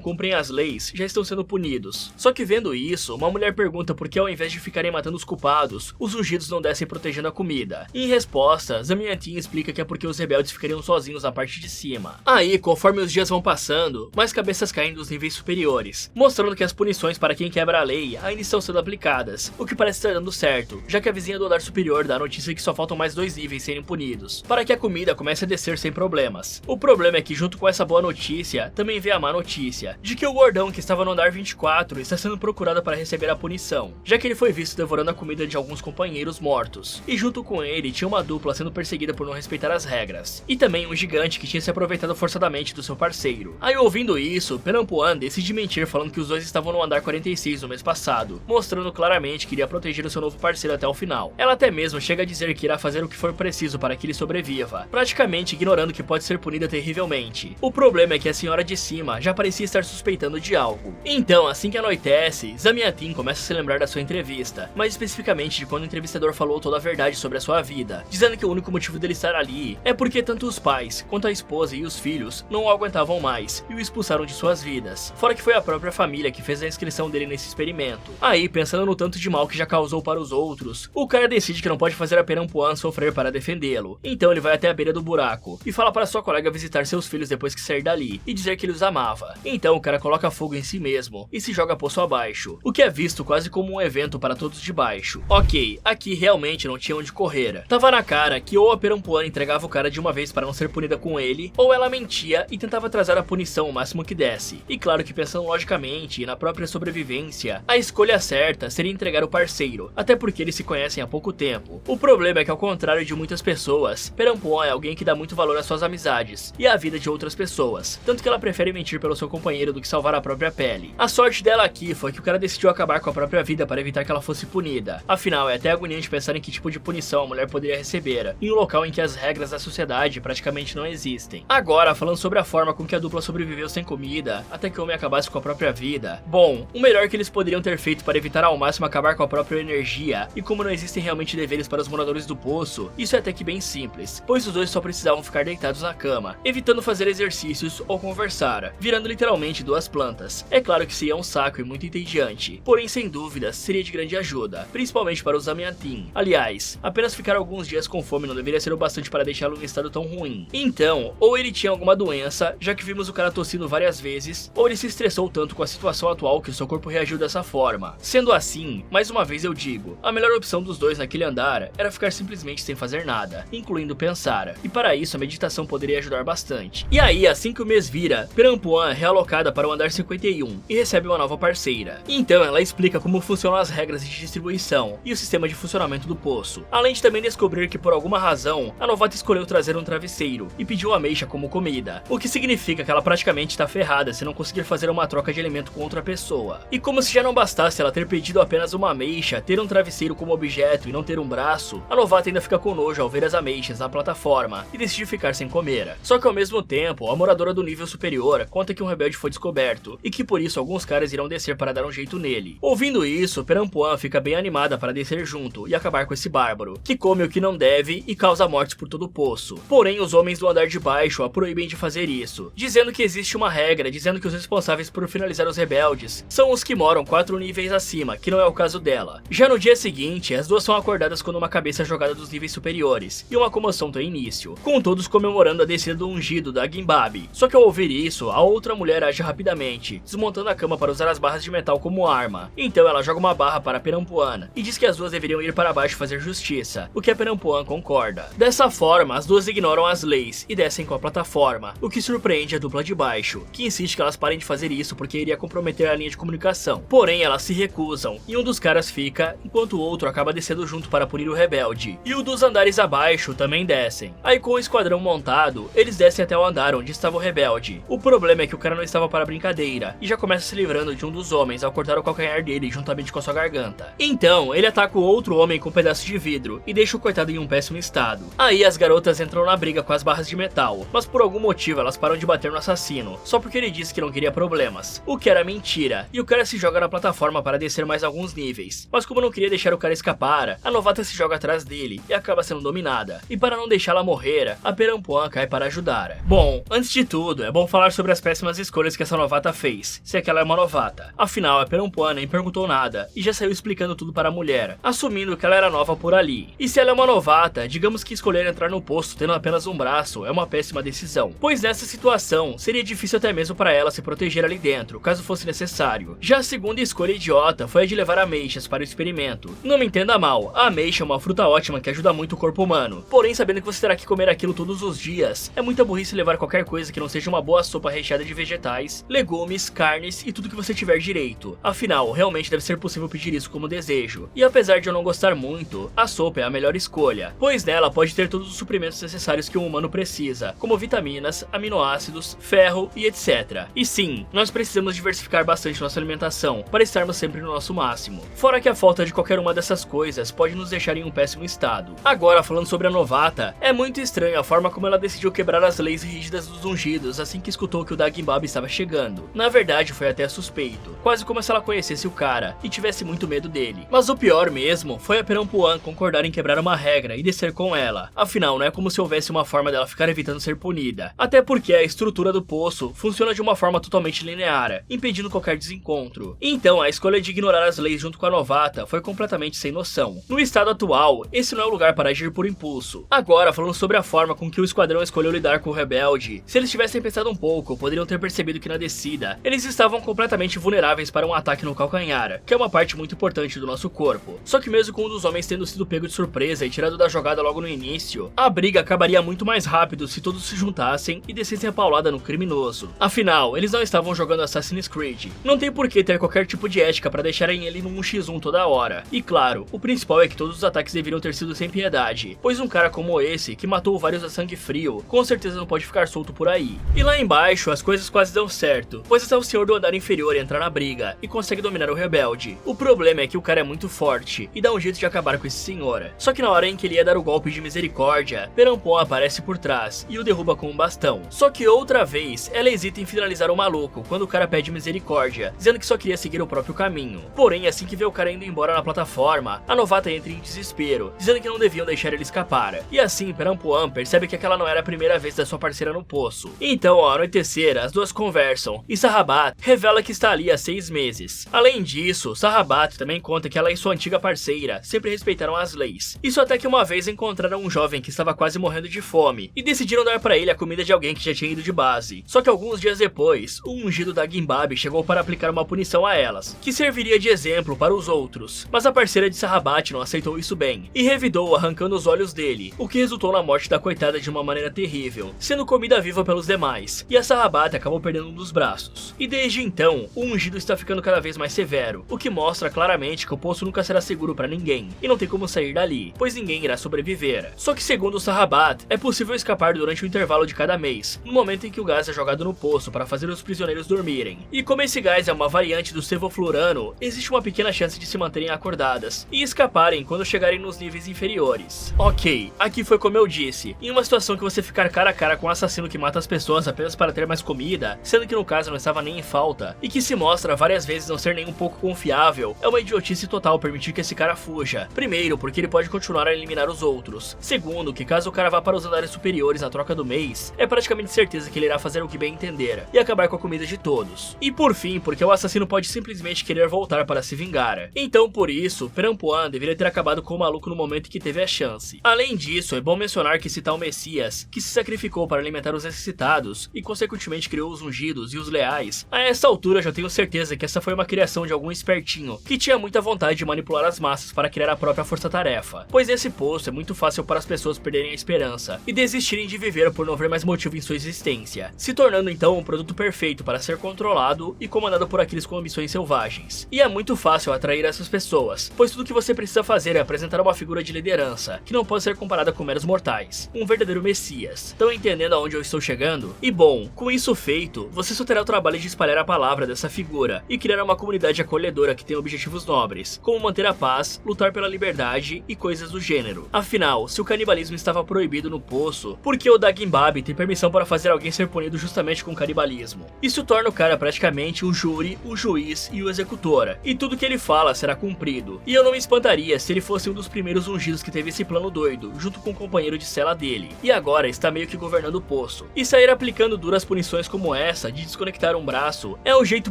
cumprem as leis já estão sendo punidos. Só que vendo isso, uma mulher pergunta por que ao invés de ficarem matando os culpados, os ungidos não descem protegendo a comida. Em resposta, Zamiatin explica que é porque os rebeldes ficariam sozinhos na parte de cima. Aí, conforme os dias vão passando, mais cabeças caem dos níveis superiores, mostrando que as punições para quem quebra a lei ainda estão sendo aplicadas, o que parece estar dando certo, já que a vizinha do andar superior dá a notícia que só faltam mais 2 níveis serem punidos, para que a comida comece a descer sem problemas. O problema é que junto com essa boa notícia, também vem a má notícia, de que o gordão que estava no andar 24 está sendo procurado para receber a punição, já que ele foi visto devorando a comida de alguns companheiros mortos, e junto com ele tinha uma dupla sendo perseguida por não respeitar as regras, e também um gigante que tinha se aproveitado forçadamente do seu parceiro. Aí ouvindo isso, Penampuan decide mentir falando que os dois estavam no andar 46 no mês passado, mostrando claramente que iria proteger o seu novo parceiro até o final. Ela até mesmo chega a dizer que irá fazer o que for preciso para que ele sobreviva, praticamente ignorando que pode ser punida terrivelmente. O problema é que a senhora de cima já parecia estar suspeitando de algo. Então, assim que anoitece, Zamiatin começa a se lembrar da sua entrevista, mais especificamente de quando o entrevistador falou toda a verdade sobre a sua vida, dizendo que o único motivo dele estar ali é porque tanto os pais, quanto a esposa e os filhos não o aguentavam mais e o expulsaram de suas vidas, fora que foi a própria família que fez a inscrição dele nesse experimento. Aí, pensando no tanto de mal que já causou para os outros, o cara decide que não pode fazer a Penampuan sofrer para defendê-lo, então ele vai até a beira do buraco e fala para sua colega visitar seus filhos depois que sair dali e dizer que ele os amava. Então o cara coloca fogo em si mesmo e se joga poço abaixo, o que é visto quase como um evento para todos de baixo. Ok, aqui realmente não tinha onde correr. Tava na cara que ou a Penampuan entregava o cara de uma vez para não ser punida com ele, ou ela mentia e tentava atrasar a punição o máximo que desse. E claro que pensando logicamente e na própria sobrevivência, a escolha certa seria entregar o parceiro, até porque eles se conhecem há pouco tempo. O problema é que ao contrário de muitas pessoas, Penampuan é alguém que dá muito valor às suas amizades e à vida de outras pessoas, tanto que ela prefere mentir pelo seu companheiro do que salvar a própria pele. A sorte dela aqui foi que o cara decidiu acabar com a própria vida para evitar que ela fosse punida. Afinal, é até agoniante pensar em que tipo de punição a mulher poderia receber, em um local em que as regras da sociedade praticamente não existem. Agora, falando sobre a forma com que a dupla sobreviveu sem comida, até que o homem acabasse com a própria vida. Bom, o melhor que eles poderiam ter feito para evitar ao máximo acabar com a própria energia, e como não existem realmente deveres para os moradores do poço, isso é até que bem simples, pois os dois só precisavam ficar deitados na cama, evitando fazer exercícios ou conversar, virando literalmente 2 plantas. É claro que seria um saco e muito entediante, porém sem dúvidas seria de grande ajuda, principalmente para os Zamiatin. Aliás, apenas ficar alguns dias com fome não deveria ser o bastante para deixá-lo em estado tão ruim. Então, ou ele tinha alguma doença, já que vimos o cara tossindo várias vezes, ou ele se estressou tanto com a situação atual que o seu corpo reagiu dessa forma. Sendo assim, mais uma vez eu digo, a melhor opção dos dois naquele andar era ficar simplesmente sem fazer nada, incluindo pensar, e para isso a meditação poderia ajudar bastante. E aí, assim que o mês vira, Penampuan é realocada para o andar 51 e recebe uma nova parceira. Então ela explica como funcionam as regras de distribuição e o sistema de funcionamento do poço, além de também descobrir que por alguma razão, a novata escolheu trazer um travesseiro e pediu ameixa como comida, o que significa que ela praticamente está ferrada se não conseguir fazer uma troca de alimento com outra pessoa. E como se já não bastasse ela ter pedido apenas uma ameixa, ter um travesseiro como objeto e não ter um braço, a novata ainda fica com nojo ao ver as ameixas na plataforma e decide ficar sem comer. Só que ao mesmo tempo, a moradora do nível superior conta que um rebelde foi descoberto e que por isso alguns caras irão descer para dar um jeito nele. Ouvindo isso, Penampuan fica bem animada para descer junto e acabar com esse bárbaro, que come o que não deve e causa mortes por todo o poço. Porém, os homens do andar de baixo a proíbem de fazer isso, dizendo que existe uma regra dizendo que os responsáveis por finalizar os rebeldes são os que moram 4 níveis acima, que não é o caso dela. Já no dia seguinte, as duas são acordadas quando uma cabeça é jogada dos níveis superiores e uma comoção tem início, com todos comemorando a descida do ungido da Gimbabi. Só que ao ouvir isso, a outra mulher age rapidamente, desmontando a cama para usar as barras de metal como arma. Então ela joga uma barra para Penampuan e diz que as duas deveriam ir para baixo fazer justiça, o que a Penampuan concorda. Dessa forma, as duas ignoram as leis e descem com a plataforma, o que surpreende a dupla de baixo, que insiste que elas parem de fazer isso porque iria comprometer a linha de comunicação. Porém, elas se recusam, e um dos caras fica, enquanto o outro acaba descendo junto para punir o rebelde. E o dos andares abaixo também descem. Aí com o esquadrão montado, eles descem até o andar onde estava o rebelde. O problema é que o cara não estava para brincadeira, e já começa se livrando de um dos homens ao cortar o calcanhar dele juntamente com a sua garganta. Então, ele ataca o outro homem com um pedaço de vidro, e deixa o coitado em um péssimo estado. Aí as garotas entram na briga com as barras de metal, mas por algum motivo elas param de bater no assassino, só porque ele disse que não queria problemas, o que era mentira, e o cara se joga na plataforma para descer mais alguns níveis. Mas como não queria deixar o cara escapar, a novata se joga atrás dele e acaba sendo dominada. E para não deixá-la morrer, hora, a Perampuan cai para ajudar. Bom, antes de tudo, é bom falar sobre as péssimas escolhas que essa novata fez, se é que ela é uma novata. Afinal, a Perampuan nem perguntou nada e já saiu explicando tudo para a mulher, assumindo que ela era nova por ali. E se ela é uma novata, digamos que escolher entrar no poço tendo apenas um braço é uma péssima decisão, pois nessa situação seria difícil até mesmo para ela se proteger ali dentro, caso fosse necessário. Já a segunda escolha idiota foi a de levar ameixas para o experimento. Não me entenda mal, a ameixa é uma fruta ótima que ajuda muito o corpo humano, porém sabendo que você terá que comer aquilo todos os dias, é muita burrice levar qualquer coisa que não seja uma boa sopa recheada de vegetais, legumes, carnes e tudo que você tiver direito. Afinal, realmente deve ser possível pedir isso como desejo. E apesar de eu não gostar muito, a sopa é a melhor escolha, pois nela pode ter todos os suprimentos necessários que um humano precisa, como vitaminas, aminoácidos, ferro e etc. E sim, nós precisamos diversificar bastante nossa alimentação para estarmos sempre no nosso máximo. Fora que a falta de qualquer uma dessas coisas pode nos deixar em um péssimo estado. Agora, falando sobre a novata, é muito estranho a forma como ela decidiu quebrar as leis rígidas dos ungidos assim que escutou que o Dagimbab estava chegando. Na verdade, foi até suspeito, quase como se ela conhecesse o cara e tivesse muito medo dele. Mas o pior mesmo foi a Perampuan concordar em quebrar uma regra e descer com ela. Afinal, não é como se houvesse uma forma dela ficar evitando ser punida. Até porque a estrutura do poço funciona de uma forma totalmente linear, impedindo qualquer desencontro. Então, a escolha de ignorar as leis junto com a novata foi completamente sem noção. No estado atual, esse não é o lugar para agir por impulso. Agora, falando sobre a forma com que o esquadrão escolheu lidar com o rebelde, se eles tivessem pensado um pouco, poderiam ter percebido que na descida, eles estavam completamente vulneráveis para um ataque no calcanhar, que é uma parte muito importante do nosso corpo. Só que mesmo com um dos homens tendo sido pego de surpresa e tirado da jogada logo no início, a briga acabaria muito mais rápido se todos se juntassem e descessem a paulada no criminoso. Afinal, eles não estavam jogando Assassin's Creed. Não tem por que ter qualquer tipo de ética para deixarem ele no 1x1 toda hora. E claro, o principal é que todos os ataques deveriam ter sido sem piedade, pois um cara como esse, que matou vários a sangue frio, com certeza não pode ficar solto por aí. E lá embaixo, as coisas quase dão certo, pois até o senhor do andar inferior entra na briga e consegue dominar o rebelde. O problema é que o cara é muito forte e dá um jeito de acabar com esse senhor. Só que na hora em que ele ia dar o golpe de misericórdia, Perampuan aparece por trás e o derruba com um bastão. Só que outra vez, ela hesita em finalizar o maluco quando o cara pede misericórdia, dizendo que só queria seguir o próprio caminho. Porém, assim que vê o cara indo embora na plataforma, a novata entra em desespero, dizendo que não deviam deixar ele escapar. E assim, Perampuan percebe que aquela não era a primeira vez da sua parceira no poço. Então, ao anoitecer, as duas conversam e Sahabat revela que está ali há 6 meses. Além disso, Sahabat também conta que ela e sua antiga parceira sempre respeitaram as leis. Isso até que uma vez encontraram um jovem que estava quase morrendo de fome e decidiram dar para ele a comida de alguém que já tinha ido de base. Só que alguns dias depois, o ungido Dagimbab chegou para aplicar uma punição a elas, que serviria de exemplo para os outros. Mas a parceira de Sahabat não aceitou isso bem e revidou arrancando os olhos dele, o que resultou na morte da coitada de uma maneira terrível, sendo comida viva pelos demais, e a Sahabat acabou perdendo um dos braços. E desde então, o ungido está ficando cada vez mais severo, o que mostra claramente que o poço nunca será seguro para ninguém, e não tem como sair dali, pois ninguém irá sobreviver. Só que segundo o Sahabat, é possível escapar durante o intervalo de cada mês, no momento em que o gás é jogado no poço para fazer os prisioneiros dormirem. E como esse gás é uma variante do sevoflurano, existe uma pequena chance de se manterem acordadas e escaparem quando chegarem nos níveis inferiores. Ok, aqui foi como eu disse, em uma situação que você ficar cara a cara com um assassino que mata as pessoas apenas para ter mais comida, sendo que no caso não estava nem em falta, e que se mostra várias vezes não ser nem um pouco confiável, é uma idiotice total permitir que esse cara fuja. Primeiro, porque ele pode continuar a eliminar os outros. Segundo, que caso o cara vá para os andares superiores na troca do mês, é praticamente certeza que ele irá fazer o que bem entender e acabar com a comida de todos. E por fim, porque o assassino pode simplesmente querer voltar para se vingar. Então por isso, Perampuan deveria ter acabado com o maluco no momento que teve a chance. Além disso, é bom mencionar que esse tal Messias, que se sacrificou para alimentar os necessitados e consequentemente criou os ungidos e os leais, a essa altura já tenho certeza que essa foi uma criação de algum espertinho que tinha muita vontade de manipular as massas para criar a própria força-tarefa, pois nesse poço é muito fácil para as pessoas perderem a esperança e desistirem de viver por não ver mais motivo em sua existência, se tornando então um produto perfeito para ser controlado e comandado por aqueles com ambições selvagens. E é muito fácil atrair essas pessoas, pois tudo que você precisa fazer é apresentar uma figura de liderança, que não pode ser comparada com meros mortais, um verdadeiro Messias. Estão entendendo aonde eu estou chegando? E bom, com isso feito, você só terá o trabalho de espalhar a palavra dessa figura e criar uma comunidade acolhedora que tem objetivos nobres, como manter a paz, lutar pela liberdade e coisas do gênero. Afinal, se o canibalismo estava proibido no poço, por que o Dagimbab tem permissão para fazer alguém ser punido justamente com canibalismo? Isso torna o cara praticamente o júri, o juiz e o executor, e tudo que ele fala será cumprido. E eu não me espantaria se ele fosse um dos primeiros ungidos que teve esse plano doido, junto com o companheiro de cela dele. dele, e agora está meio que governando o poço. E sair aplicando duras punições como essa de desconectar um braço é o jeito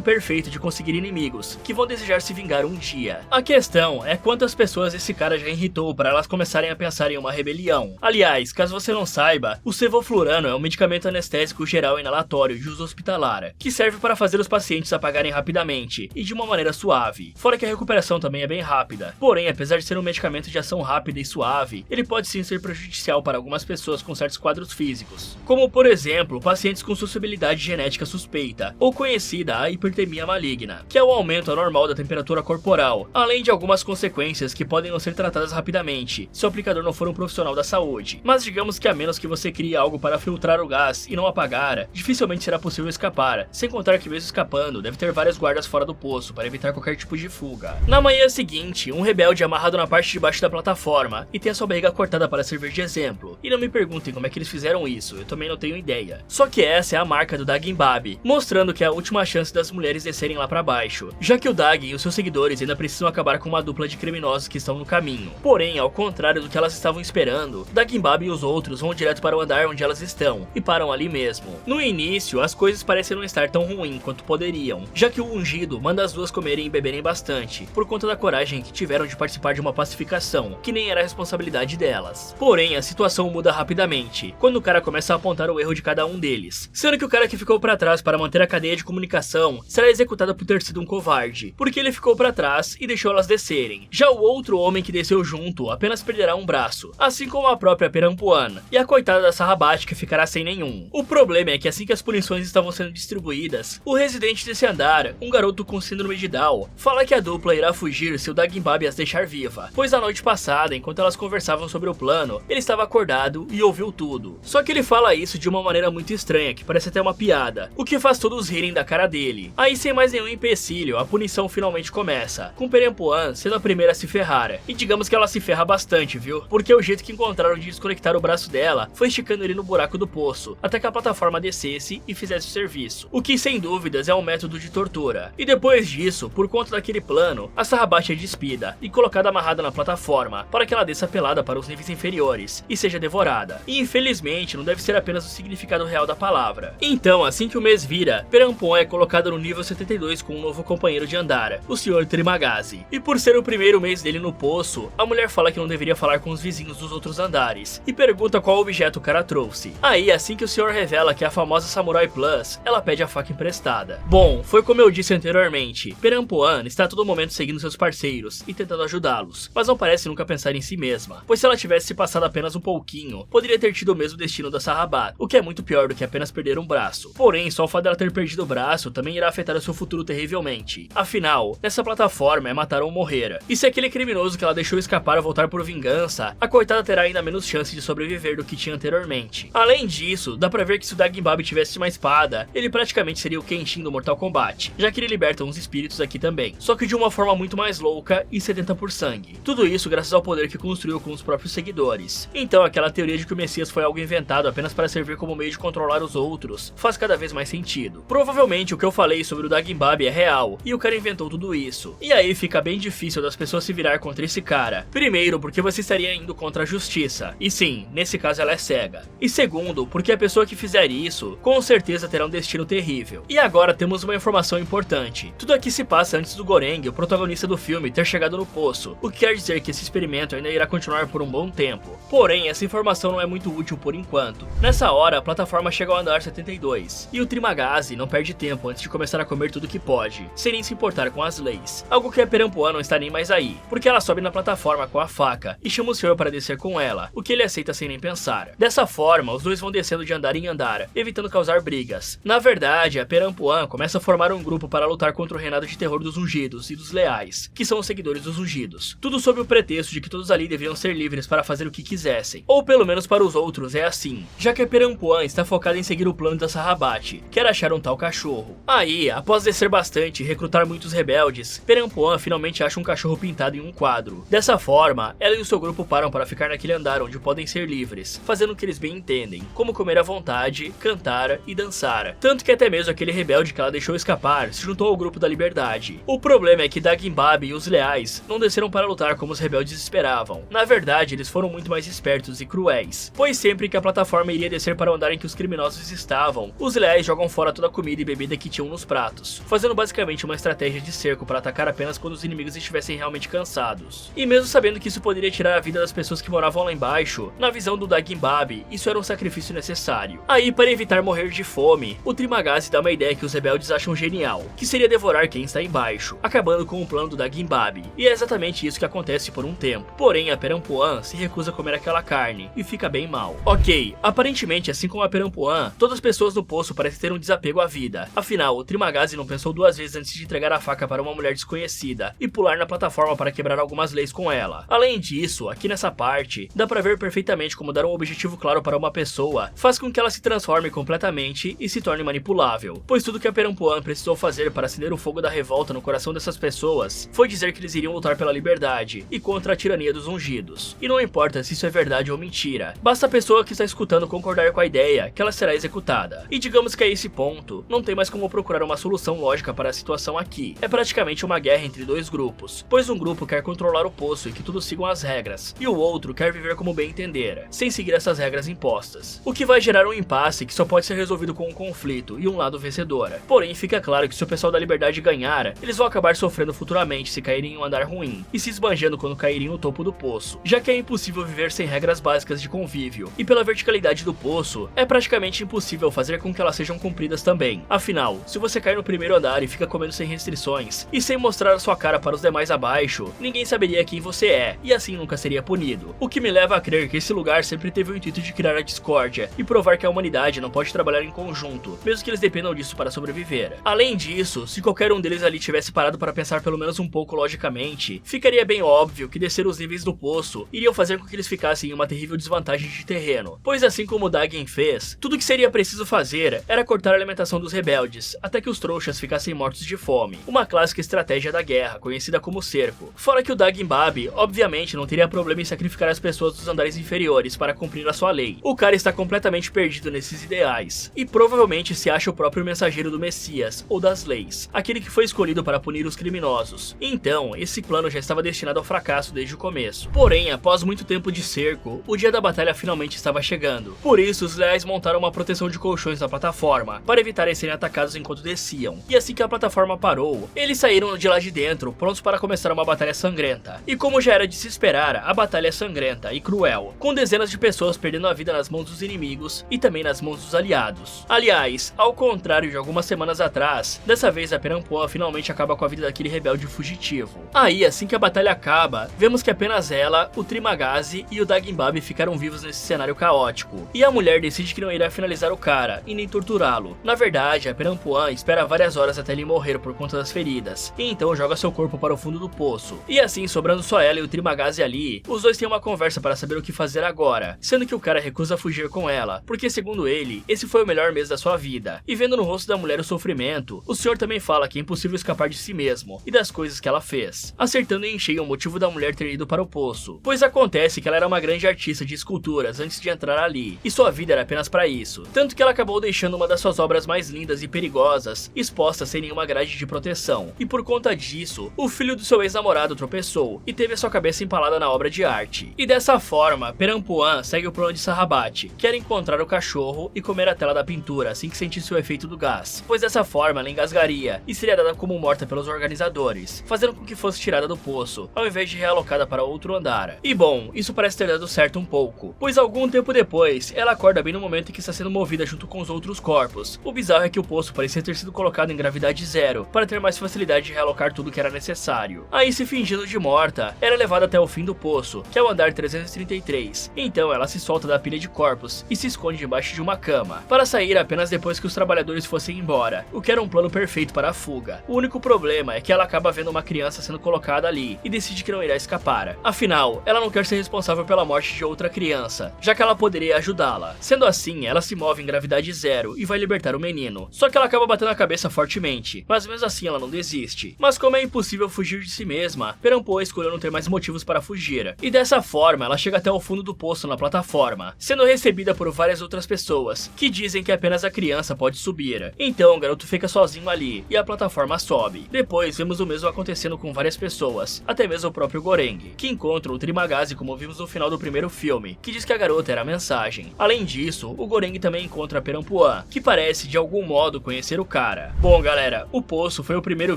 perfeito de conseguir inimigos, que vão desejar se vingar um dia. A questão é quantas pessoas esse cara já irritou para elas começarem a pensar em uma rebelião. Aliás, caso você não saiba, o sevoflurano é um medicamento anestésico geral inalatório de uso hospitalar, que serve para fazer os pacientes apagarem rapidamente e de uma maneira suave, fora que a recuperação também é bem rápida. Porém, apesar de ser um medicamento de ação rápida e suave, ele pode sim ser prejudicial para algumas pessoas com certos quadros físicos, como por exemplo, pacientes com suscetibilidade genética suspeita, ou conhecida a hipertermia maligna, que é o aumento anormal da temperatura corporal, além de algumas consequências que podem não ser tratadas rapidamente, se o aplicador não for um profissional da saúde. Mas digamos que a menos que você crie algo para filtrar o gás e não apagar, dificilmente será possível escapar, sem contar que mesmo escapando, deve ter várias guardas fora do poço para evitar qualquer tipo de fuga. Na manhã seguinte, um rebelde é amarrado na parte de baixo da plataforma e tem a sua barriga cortada para servir de exemplo. E não me perguntem como é que eles fizeram isso, eu também não tenho ideia. Só que essa é a marca do Dagimbab, mostrando que é a última chance das mulheres descerem lá para baixo, já que o Dag e os seus seguidores ainda precisam acabar com uma dupla de criminosos que estão no caminho. Porém, ao contrário do que elas estavam esperando, Dagimbab e os outros vão direto para o andar onde elas estão, e param ali mesmo. No início, as coisas parecem não estar tão ruim quanto poderiam, já que o ungido manda as duas comerem e beberem bastante, por conta da coragem que tiveram de participar de uma pacificação, que nem era a responsabilidade delas. Porém, a situação muda rapidamente, quando o cara começa a apontar o erro de cada um deles, sendo que o cara que ficou para trás para manter a cadeia de comunicação será executado por ter sido um covarde, porque ele ficou para trás e deixou elas descerem. Já o outro homem que desceu junto apenas perderá um braço, assim como a própria Perampuan, e a coitada da Sarrabat que ficará sem nenhum. O problema é que assim que as punições estavam sendo distribuídas, o residente desse andar, um garoto com síndrome de Down, fala que a dupla irá fugir se o Dagimbab as deixar viva, pois na noite passada, enquanto elas conversavam sobre o plano, ele estava acordado e ouviu tudo. Só que ele fala isso de uma maneira muito estranha, que parece até uma piada, o que faz todos rirem da cara dele. Aí, sem mais nenhum empecilho, a punição finalmente começa, com Perampuan sendo a primeira a se ferrar. E digamos que ela se ferra bastante, viu? Porque o jeito que encontraram de desconectar o braço dela foi esticando ele no buraco do poço, até que a plataforma descesse e fizesse o serviço, o que sem dúvidas é um método de tortura. E depois disso, por conta daquele plano, a Sarrabat é despida e colocada amarrada na plataforma, para que ela desça pelada para os níveis inferiores e seja devorada. E infelizmente não deve ser apenas o significado real da palavra. Então, assim que o mês vira, Perampuan é colocada no nível 72 com um novo companheiro de andar, o Sr. Trimagazi. E por ser o primeiro mês dele no poço, a mulher fala que não deveria falar com os vizinhos dos outros andares, e pergunta qual objeto o cara trouxe. Aí, assim que o senhor revela que é a famosa Samurai Plus, ela pede a faca emprestada. Bom, foi como eu disse anteriormente, Perampuan está a todo momento seguindo seus parceiros e tentando ajudá-los, mas não parece nunca pensar em si mesma, pois se ela tivesse se passado apenas um pouquinho, poderia ter tido o mesmo destino da Sarrabat, o que é muito pior do que apenas perder um braço. Porém, só o fato dela ter perdido o braço também irá afetar o seu futuro terrivelmente. Afinal, nessa plataforma é matar ou morrer, e se aquele criminoso que ela deixou escapar voltar por vingança, a coitada terá ainda menos chance de sobreviver do que tinha anteriormente. Além disso, dá pra ver que se o Dagimbab tivesse uma espada, ele praticamente seria o Kenshin do Mortal Kombat, já que ele liberta uns espíritos aqui também, só que de uma forma muito mais louca e sedenta por sangue. Tudo isso graças ao poder que construiu com os próprios seguidores. Então aquela teoria de que o Messias foi algo inventado apenas para servir como meio de controlar os outros faz cada vez mais sentido. Provavelmente o que eu falei sobre o Dagimbab é real, e o cara inventou tudo isso. E aí fica bem difícil das pessoas se virar contra esse cara. Primeiro, porque você estaria indo contra a justiça, e sim, nesse caso ela é cega. E segundo, porque a pessoa que fizer isso, com certeza terá um destino terrível. E agora temos uma informação importante. Tudo aqui se passa antes do Goreng, o protagonista do filme, ter chegado no poço, o que quer dizer que esse experimento ainda irá continuar por um bom tempo. Porém, essa informação não é muito útil por enquanto. Nessa hora, a plataforma chega ao andar 72, e o Trimagazi não perde tempo antes de começar a comer tudo que pode, sem nem se importar com as leis. Algo que a Perampuan não está nem mais aí, porque ela sobe na plataforma com a faca e chama o senhor para descer com ela, o que ele aceita sem nem pensar. Dessa forma, os dois vão descendo de andar em andar, evitando causar brigas. Na verdade, a Perampuan começa a formar um grupo para lutar contra o reinado de terror dos ungidos e dos leais, que são os seguidores dos ungidos. Tudo sob o pretexto de que todos ali deveriam ser livres para fazer o que quisessem, ou pelo menos para os outros é assim, já que a Perampuan está focada em seguir o plano da Sarrabat, que era achar um tal cachorro. Aí, após descer bastante e recrutar muitos rebeldes, Perampuan finalmente acha um cachorro pintado em um quadro. Dessa forma, ela e o seu grupo param para ficar naquele andar onde podem ser livres, fazendo o que eles bem entendem, como comer à vontade, cantar e dançar. Tanto que até mesmo aquele rebelde que ela deixou escapar se juntou ao grupo da liberdade. O problema é que Dagimbab e os leais não desceram para lutar como os rebeldes esperavam. Na verdade, eles foram muito mais espertos e cruéis. cruéis, pois sempre que a plataforma iria descer para o andar em que os criminosos estavam, os leais jogam fora toda a comida e bebida que tinham nos pratos, fazendo basicamente uma estratégia de cerco para atacar apenas quando os inimigos estivessem realmente cansados. E mesmo sabendo que isso poderia tirar a vida das pessoas que moravam lá embaixo, na visão do Dagginbab, isso era um sacrifício necessário. Aí, para evitar morrer de fome, o Trimagazi dá uma ideia que os rebeldes acham genial, que seria devorar quem está embaixo, acabando com o plano do Dagginbab. E é exatamente isso que acontece por um tempo. Porém, a Perampuan se recusa a comer aquela carne, e fica bem mal. Ok, aparentemente, assim como a Perampuan, todas as pessoas no poço parecem ter um desapego à vida. Afinal, o Trimagazi não pensou duas vezes antes de entregar a faca para uma mulher desconhecida e pular na plataforma para quebrar algumas leis com ela. Além disso, aqui nessa parte, dá pra ver perfeitamente como dar um objetivo claro para uma pessoa faz com que ela se transforme completamente e se torne manipulável, pois tudo que a Perampuan precisou fazer para acender o fogo da revolta no coração dessas pessoas foi dizer que eles iriam lutar pela liberdade e contra a tirania dos ungidos. E não importa se isso é verdade ou mentira, basta a pessoa que está escutando concordar com a ideia que ela será executada. E digamos que a esse ponto, não tem mais como procurar uma solução lógica para a situação aqui. É praticamente uma guerra entre dois grupos, pois um grupo quer controlar o poço e que todos sigam as regras, e o outro quer viver como bem entender, sem seguir essas regras impostas. O que vai gerar um impasse que só pode ser resolvido com um conflito e um lado vencedor. Porém, fica claro que se o pessoal da liberdade ganhar, eles vão acabar sofrendo futuramente se caírem em um andar ruim, e se esbanjando quando caírem no topo do poço, já que é impossível viver sem regras básicas de convívio, e pela verticalidade do poço, é praticamente impossível fazer com que elas sejam cumpridas também. Afinal, se você cai no primeiro andar e fica comendo sem restrições, e sem mostrar a sua cara para os demais abaixo, ninguém saberia quem você é, e assim nunca seria punido. O que me leva a crer que esse lugar sempre teve o intuito de criar a discórdia, e provar que a humanidade não pode trabalhar em conjunto, mesmo que eles dependam disso para sobreviver. Além disso, se qualquer um deles ali tivesse parado para pensar pelo menos um pouco logicamente, ficaria bem óbvio que descer os níveis do poço iriam fazer com que eles ficassem em uma terrível desvantagem de terreno, pois assim como o Daggin fez, tudo que seria preciso fazer era cortar a alimentação dos rebeldes, até que os trouxas ficassem mortos de fome, uma clássica estratégia da guerra, conhecida como cerco. Fora que o Dagginbab, obviamente, não teria problema em sacrificar as pessoas dos andares inferiores para cumprir a sua lei. O cara está completamente perdido nesses ideais, e provavelmente se acha o próprio mensageiro do Messias, ou das leis, aquele que foi escolhido para punir os criminosos. Então, esse plano já estava destinado ao fracasso desde o começo. Porém, após muito tempo de cerco, o dia da batalha finalmente estava chegando. Por isso, os leais montaram uma proteção de colchões na plataforma, para evitarem serem atacados enquanto desciam. E assim que a plataforma parou, eles saíram de lá de dentro, prontos para começar uma batalha sangrenta. E como já era de se esperar, a batalha é sangrenta e cruel, com dezenas de pessoas perdendo a vida nas mãos dos inimigos e também nas mãos dos aliados. Aliás, ao contrário de algumas semanas atrás, dessa vez a Perampuan finalmente acaba com a vida daquele rebelde fugitivo. Aí, assim que a batalha acaba, vemos que apenas ela, o Trimagazi e o Dagginbab ficaram vivos nesse cenário caótico, e a mulher decide que não irá finalizar o cara e nem torturá-lo. Na verdade, a Perampuan espera várias horas até ele morrer por conta das feridas, e então joga seu corpo para o fundo do poço. E assim, sobrando só ela e o Trimagazi ali, os dois têm uma conversa para saber o que fazer agora, sendo que o cara recusa fugir com ela, porque segundo ele, esse foi o melhor mês da sua vida. E vendo no rosto da mulher o sofrimento, o senhor também fala que é impossível escapar de si mesmo e das coisas que ela fez, acertando em cheio o motivo da mulher ter ido para o poço, pois acontece que ela era uma grande artista de esculturas antes de entrar ali, e sua vida era apenas para isso, tanto que ela acabou deixando uma das suas obras mais lindas e perigosas exposta sem nenhuma grade de proteção, e por conta disso, o filho do seu ex-namorado tropeçou e teve a sua cabeça empalada na obra de arte. E dessa forma, Perampuan segue o plano de Sahabat, que era encontrar o cachorro e comer a tela da pintura assim que sentisse o efeito do gás, pois dessa forma ela engasgaria e seria dada como morta pelos organizadores, fazendo com que fosse tirada do poço, ao invés de realocada para outro andar. E bom, isso parece ter dado certo um pouco, pois algum tempo depois, ela acorda bem no momento em que está sendo movida junto com os outros corpos. O bizarro é que o poço parecia ter sido colocado em gravidade zero, para ter mais facilidade de realocar tudo que era necessário. Aí, se fingindo de morta, era levada até o fim do poço, que é o andar 333. Então ela se solta da pilha de corpos e se esconde debaixo de uma cama, para sair apenas depois que os trabalhadores fossem embora, o que era um plano perfeito para a fuga. O único problema é que ela acaba vendo uma criança sendo colocada ali e decide que não irá escapar. Afinal, ela não quer ser responsável pela morte de outra criança, já que ela poderia ajudá-la. Sendo assim, ela se move em gravidade zero e vai libertar o menino. Só que ela acaba batendo a cabeça fortemente, mas mesmo assim ela não desiste. Mas como é impossível fugir de si mesma, Perampuan escolheu não ter mais motivos para fugir. E dessa forma, ela chega até o fundo do poço na plataforma, sendo recebida por várias outras pessoas, que dizem que apenas a criança pode subir. Então o garoto fica sozinho ali, e a plataforma sobe. Depois vemos o mesmo acontecendo com várias pessoas, até mesmo o próprio Goreng, que encontra o Trimagazi como vimos no final do primeiro filme. filme, que diz que a garota era a mensagem. Além disso, o Goreng também encontra a Perampuan, que parece de algum modo conhecer o cara. Bom galera, o Poço foi o primeiro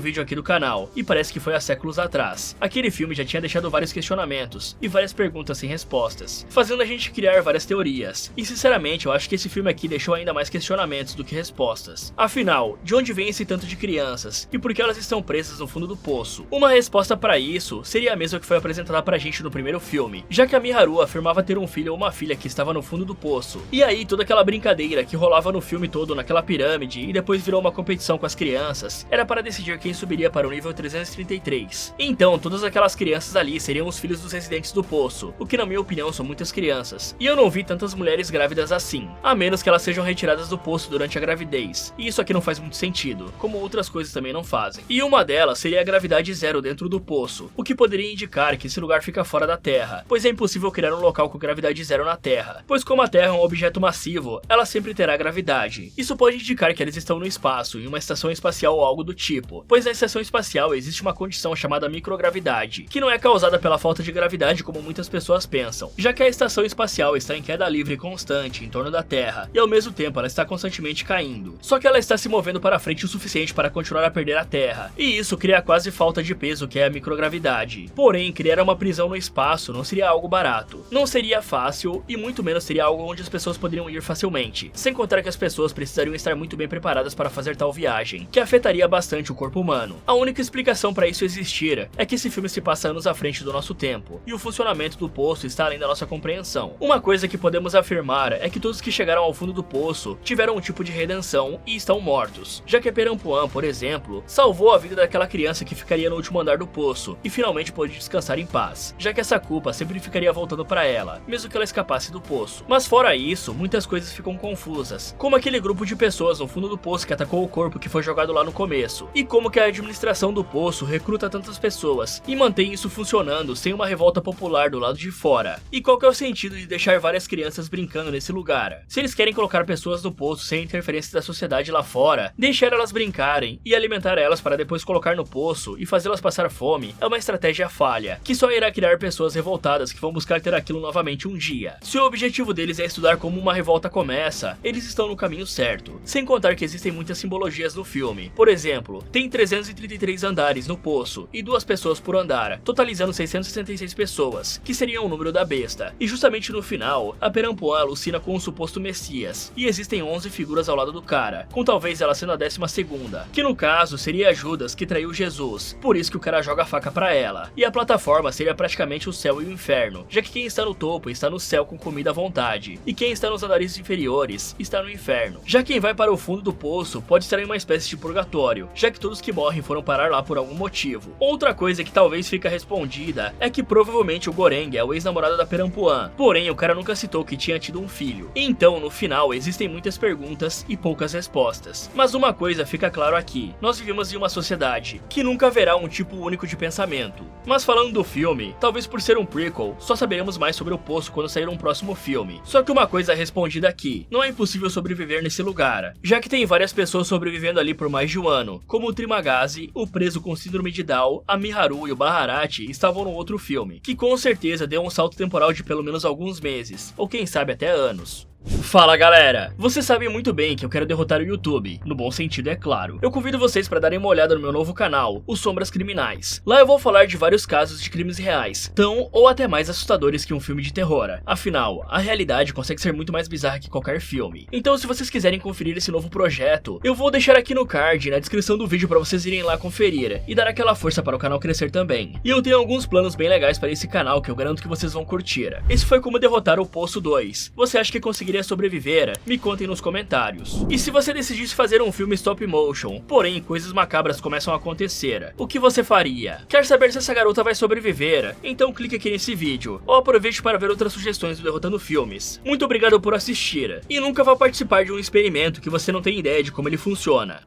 vídeo aqui do canal, e parece que foi há séculos atrás. Aquele filme já tinha deixado vários questionamentos, e várias perguntas sem respostas, fazendo a gente criar várias teorias. E sinceramente, eu acho que esse filme aqui deixou ainda mais questionamentos do que respostas. Afinal, de onde vem esse tanto de crianças? E por que elas estão presas no fundo do poço? Uma resposta para isso seria a mesma que foi apresentada pra gente no primeiro filme, já que a Miharu afirmava ter um filho ou uma filha que estava no fundo do poço. E aí toda aquela brincadeira que rolava no filme todo naquela pirâmide e depois virou uma competição com as crianças, era para decidir quem subiria para o nível 333. Então todas aquelas crianças ali seriam os filhos dos residentes do poço, o que na minha opinião são muitas crianças. E eu não vi tantas mulheres grávidas assim, a menos que elas sejam retiradas do poço durante a gravidez. E isso aqui não faz muito sentido, como outras coisas também não fazem. E uma delas seria a gravidade zero dentro do poço, o que poderia indicar que esse lugar fica fora da Terra, pois é impossível criar um local com gravidade zero na Terra, pois como a Terra é um objeto massivo, ela sempre terá gravidade. Isso pode indicar que eles estão no espaço, em uma estação espacial ou algo do tipo, pois na estação espacial existe uma condição chamada microgravidade, que não é causada pela falta de gravidade como muitas pessoas pensam, já que a estação espacial está em queda livre constante em torno da Terra, e ao mesmo tempo ela está constantemente caindo, só que ela está se movendo para frente o suficiente para continuar a perder a Terra, e isso cria quase falta de peso que é a microgravidade. Porém, criar uma prisão no espaço não seria algo barato, não seria fácil e muito menos seria algo onde as pessoas poderiam ir facilmente, sem contar que as pessoas precisariam estar muito bem preparadas para fazer tal viagem, que afetaria bastante o corpo humano. A única explicação para isso existir é que esse filme se passa anos à frente do nosso tempo, e o funcionamento do poço está além da nossa compreensão. Uma coisa que podemos afirmar é que todos que chegaram ao fundo do poço tiveram um tipo de redenção e estão mortos, já que a Perampuan, por exemplo, salvou a vida daquela criança que ficaria no último andar do poço e finalmente pôde descansar em paz, já que essa culpa sempre ficaria voltando para ela, mesmo que ela escapasse do poço. Mas fora isso, muitas coisas ficam confusas, como aquele grupo de pessoas no fundo do poço que atacou o corpo que foi jogado lá no começo, e como que a administração do poço recruta tantas pessoas e mantém isso funcionando sem uma revolta popular do lado de fora. E qual que é o sentido de deixar várias crianças brincando nesse lugar? Se eles querem colocar pessoas no poço sem interferência da sociedade lá fora, deixar elas brincarem e alimentar elas para depois colocar no poço e fazê-las passar fome é uma estratégia falha, que só irá criar pessoas revoltadas que vão buscar ter aquilo novamente um dia. Se o objetivo deles é estudar como uma revolta começa, eles estão no caminho certo, sem contar que existem muitas simbologias no filme. Por exemplo, tem 333 andares no poço e 2 pessoas por andar, totalizando 666 pessoas, que seria o número da besta. E justamente no final, a Perampuan alucina com um suposto Messias, e existem 11 figuras ao lado do cara, com talvez ela sendo a 12ª, que no caso seria Judas que traiu Jesus, por isso que o cara joga a faca pra ela. E a plataforma seria praticamente o céu e o inferno, já que quem está no topo está no céu com comida à vontade, e quem está nos andares inferiores está no inferno. Já quem vai para o fundo do poço pode estar em uma espécie de purgatório, já que todos que morrem foram parar lá por algum motivo. Outra coisa que talvez fica respondida é que provavelmente o Goreng é o ex-namorado da Perampuan, porém o cara nunca citou que tinha tido um filho. Então no final existem muitas perguntas e poucas respostas. Mas uma coisa fica claro aqui, nós vivemos em uma sociedade que nunca haverá um tipo único de pensamento. Mas falando do filme, talvez por ser um prequel, só saberemos mais sobre o poço quando sair um próximo filme. Só que uma coisa é respondida aqui, não é impossível sobreviver nesse lugar, já que tem várias pessoas sobrevivendo ali por mais de um ano, como o Trimagazi, o preso com síndrome de Down, a Miharu e o Baharati estavam no outro filme, que com certeza deu um salto temporal de pelo menos alguns meses, ou quem sabe até anos. Fala galera, vocês sabem muito bem que eu quero derrotar o YouTube, no bom sentido é claro. Eu convido vocês para darem uma olhada no meu novo canal, o Sombras Criminais. Lá eu vou falar de vários casos de crimes reais, tão ou até mais assustadores que um filme de terror. Afinal, a realidade consegue ser muito mais bizarra que qualquer filme. Então se vocês quiserem conferir esse novo projeto, eu vou deixar aqui no card e na descrição do vídeo para vocês irem lá conferir e dar aquela força para o canal crescer também. E eu tenho alguns planos bem legais para esse canal que eu garanto que vocês vão curtir. Esse foi como derrotar o Poço 2. Você acha que conseguiria sobreviver? Me contem nos comentários. E se você decidisse fazer um filme stop motion, porém coisas macabras começam a acontecer, o que você faria? Quer saber se essa garota vai sobreviver? Então clique aqui nesse vídeo, ou aproveite para ver outras sugestões do Derrotando Filmes. Muito obrigado por assistir, e nunca vá participar de um experimento que você não tem ideia de como ele funciona.